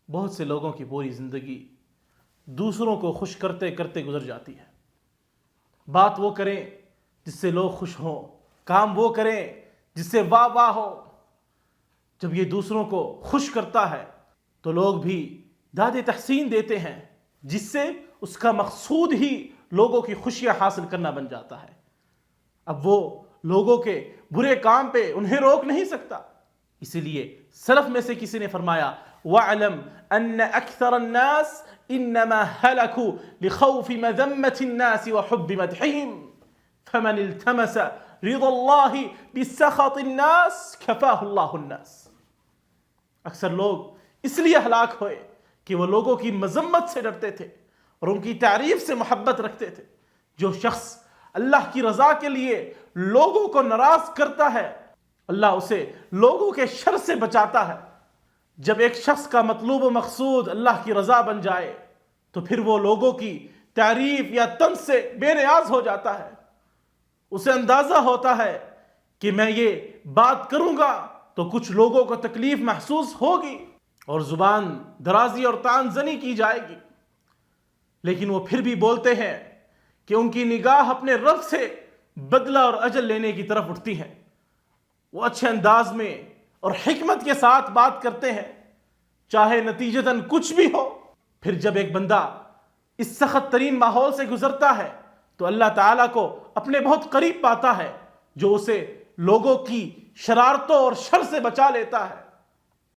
بہت سے لوگوں کی پوری زندگی دوسروں کو خوش کرتے کرتے گزر جاتی ہے. بات وہ کریں جس سے لوگ خوش ہوں، کام وہ کریں جس سے واہ واہ ہو. جب یہ دوسروں کو خوش کرتا ہے تو لوگ بھی داد تحسین دیتے ہیں، جس سے اس کا مقصود ہی لوگوں کی خوشیاں حاصل کرنا بن جاتا ہے. اب وہ لوگوں کے برے کام پہ انہیں روک نہیں سکتا. اسی لیے سلف میں سے کسی نے فرمایا وَاعْلَمْ أَنَّ أَكْثَرَ النَّاسِ إِنَّمَا هَلَكُوا لِخَوْفِ مَذَمَّةِ النَّاسِ وَحُبِّ مَدْحِهِمْ فَمَنِ الْتَمَسَ رِضَى اللَّهِ بِسَخَطِ النَّاسِ كَفَاهُ اللَّهُ النَّاسِ. اکثر لوگ اس لیے ہلاک ہوئے کہ وہ لوگوں کی مذمت سے ڈرتے تھے اور ان کی تعریف سے محبت رکھتے تھے. جو شخص اللہ کی رضا کے لیے لوگوں کو ناراض کرتا ہے اللہ اسے لوگوں کے شر سے بچاتا ہے. جب ایک شخص کا مطلوب و مقصود اللہ کی رضا بن جائے تو پھر وہ لوگوں کی تعریف یا طنز سے بے نیاز ہو جاتا ہے. اسے اندازہ ہوتا ہے کہ میں یہ بات کروں گا تو کچھ لوگوں کو تکلیف محسوس ہوگی اور زبان درازی اور طعن زنی کی جائے گی. لیکن وہ پھر بھی بولتے ہیں کہ ان کی نگاہ اپنے رب سے بدلہ اور اجر لینے کی طرف اٹھتی ہے. وہ اچھے انداز میں اور حکمت کے ساتھ بات کرتے ہیں چاہے نتیجتاً کچھ بھی ہو. پھر جب ایک بندہ اس سخت ترین ماحول سے گزرتا ہے تو اللہ تعالیٰ کو اپنے بہت قریب پاتا ہے جو اسے لوگوں کی شرارتوں اور شر سے بچا لیتا ہے.